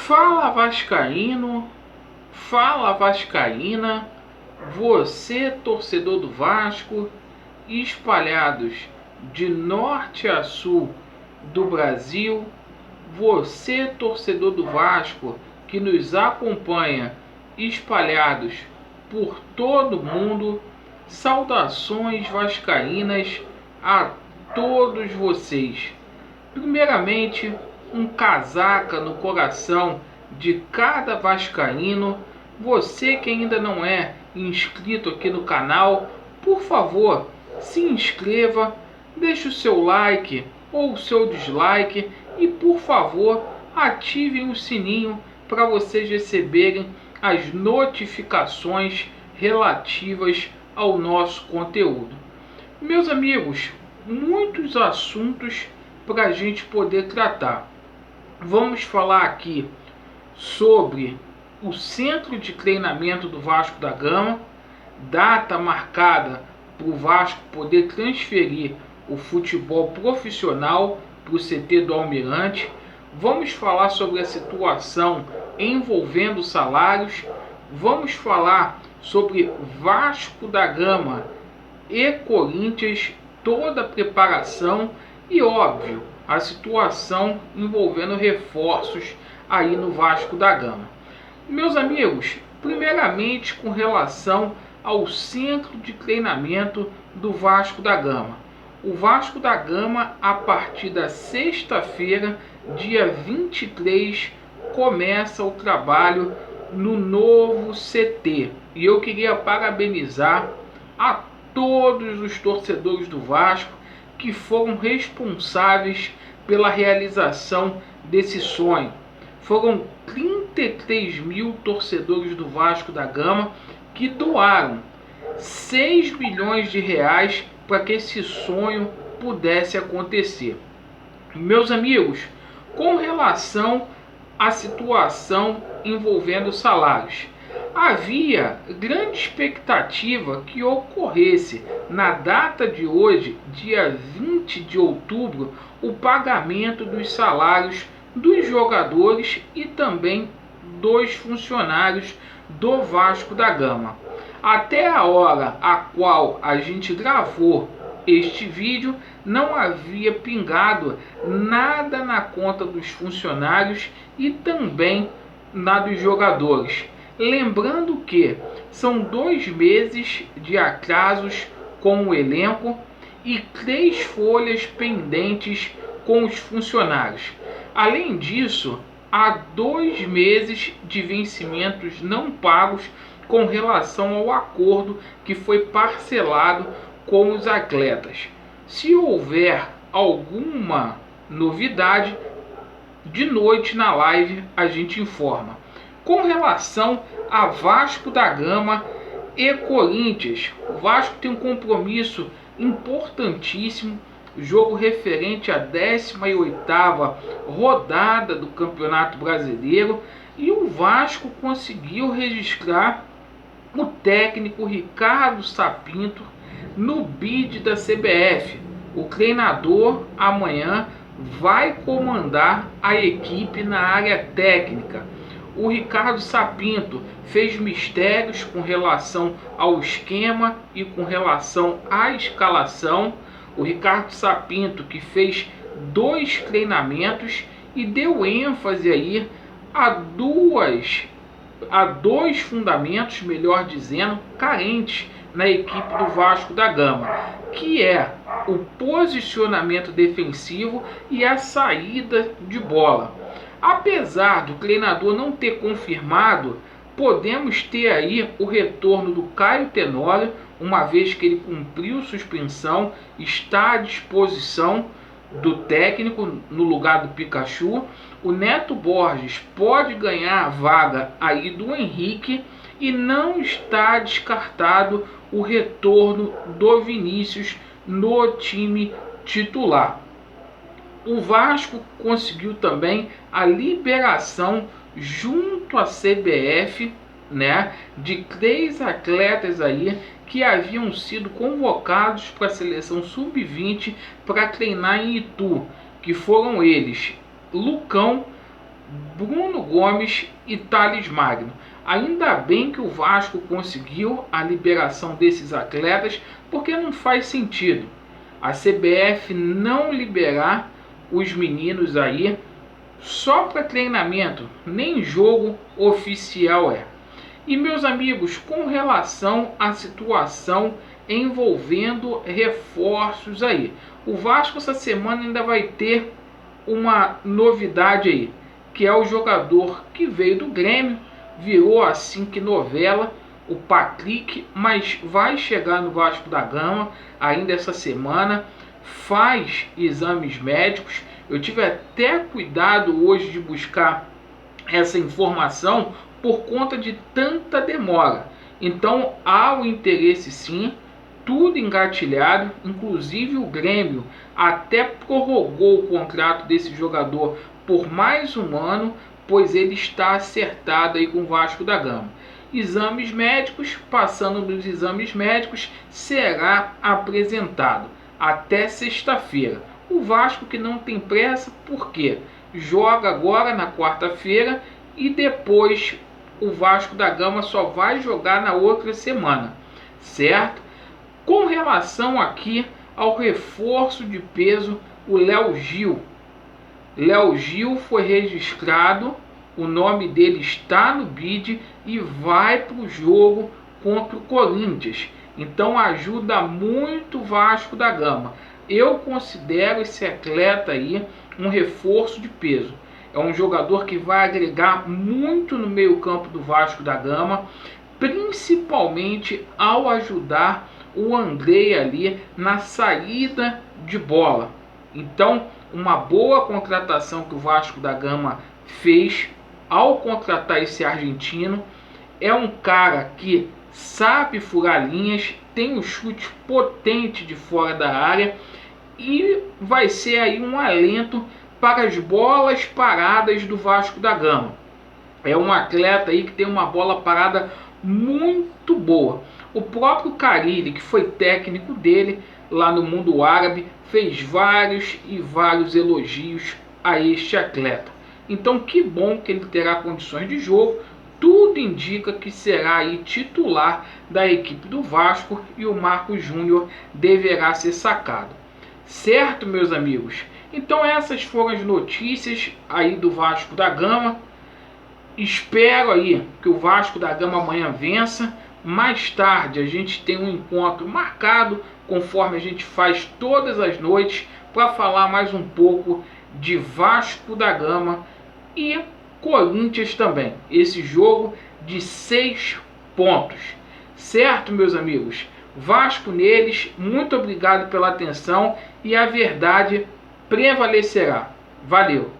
Fala Vascaíno, fala Vascaína, você torcedor do Vasco, espalhados de norte a sul do Brasil, você torcedor do Vasco que nos acompanha espalhados por todo o mundo, saudações vascaínas a todos vocês. Primeiramente, um casaca no coração de cada vascaíno. Você que ainda não é inscrito aqui no canal, por favor, se inscreva, deixe o seu like ou o seu dislike e, por favor, ativem o sininho para vocês receberem as notificações relativas ao nosso conteúdo. Meus amigos, muitos assuntos para a gente poder tratar. Vamos falar aqui sobre o centro de treinamento do Vasco da Gama, data marcada para o Vasco poder transferir o futebol profissional para o CT do Almirante. Vamos falar sobre a situação envolvendo salários. Vamos falar sobre Vasco da Gama e Corinthians, toda a preparação e, óbvio, a situação envolvendo reforços aí no Vasco da Gama. Meus amigos, primeiramente com relação ao centro de treinamento do Vasco da Gama. O Vasco da Gama, a partir da sexta-feira, dia 23, começa o trabalho no novo CT. E eu queria parabenizar a todos os torcedores do Vasco que foram responsáveis pela realização desse sonho. Foram 33 mil torcedores do Vasco da Gama que doaram 6 milhões de reais para que esse sonho pudesse acontecer. Meus amigos, com relação à situação envolvendo salários, havia grande expectativa que ocorresse na data de hoje, dia 20 de outubro, o pagamento dos salários dos jogadores e também dos funcionários do Vasco da Gama. Até a hora a qual a gente gravou este vídeo, não havia pingado nada na conta dos funcionários e também na dos jogadores. Lembrando que são 2 meses de atrasos com o elenco e 3 folhas pendentes com os funcionários. Além disso, há 2 meses de vencimentos não pagos com relação ao acordo que foi parcelado com os atletas. Se houver alguma novidade, de noite na live a gente informa. Com relação a Vasco da Gama e Corinthians, o Vasco tem um compromisso importantíssimo, jogo referente à 18ª rodada do Campeonato Brasileiro, e o Vasco conseguiu registrar o técnico Ricardo Sapinto no bid da CBF. O treinador amanhã vai comandar a equipe na área técnica. O Ricardo Sapinto fez mistérios com relação ao esquema e com relação à escalação. O Ricardo Sapinto, que fez 2 treinamentos e deu ênfase aí a 2 fundamentos, melhor dizendo, carentes na equipe do Vasco da Gama, que é o posicionamento defensivo e a saída de bola. Apesar do treinador não ter confirmado, podemos ter aí o retorno do Caio Tenório, uma vez que ele cumpriu suspensão, está à disposição do técnico no lugar do Pikachu. O Neto Borges pode ganhar a vaga aí do Henrique e não está descartado o retorno do Vinícius no time titular. O Vasco conseguiu também a liberação junto à CBF, de 3 atletas aí que haviam sido convocados para a seleção sub-20 para treinar em Itu, que foram eles: Lucão, Bruno Gomes e Thales Magno. Ainda bem que o Vasco conseguiu a liberação desses atletas, porque não faz sentido a CBF não liberar os meninos aí só para treinamento, nem jogo oficial é. E meus amigos, com relação à situação envolvendo reforços aí, o Vasco essa semana ainda vai ter uma novidade aí, que é o jogador que veio do Grêmio, virou assim que novela, o Patrick, mas vai chegar no Vasco da Gama ainda essa semana, faz exames médicos. Eu tive até cuidado hoje de buscar essa informação por conta de tanta demora. Então há o interesse sim, tudo engatilhado, inclusive o Grêmio até prorrogou o contrato desse jogador por mais um ano, pois ele está acertado aí com o Vasco da Gama. Exames médicos, passando nos exames médicos, será apresentado até sexta-feira. O Vasco que não tem pressa, porque joga agora na quarta-feira e depois o Vasco da Gama só vai jogar na outra semana, certo? Com relação aqui ao reforço de peso, o Léo Gil. Léo Gil foi registrado, o nome dele está no bid e vai para o jogo contra o Corinthians. Então ajuda muito o Vasco da Gama. Eu considero esse atleta aí um reforço de peso. É um jogador que vai agregar muito no meio-campo do Vasco da Gama, principalmente ao ajudar o Andrei ali na saída de bola. Então, uma boa contratação que o Vasco da Gama fez ao contratar esse argentino. É um cara que sabe furar linhas, tem um chute potente de fora da área e vai ser aí um alento para as bolas paradas do Vasco da Gama. É um atleta aí que tem uma bola parada muito boa. O próprio Carille, que foi técnico dele lá no mundo árabe, fez vários e vários elogios a este atleta. Então que bom que ele terá condições de jogo. Tudo indica que será aí titular da equipe do Vasco e o Marcos Júnior deverá ser sacado. Certo, meus amigos? Então essas foram as notícias aí do Vasco da Gama. Espero aí que o Vasco da Gama amanhã vença. Mais tarde a gente tem um encontro marcado, conforme a gente faz todas as noites, para falar mais um pouco de Vasco da Gama e Corinthians também. Esse jogo de 6 pontos. Certo, meus amigos? Vasco neles, muito obrigado pela atenção e a verdade prevalecerá. Valeu!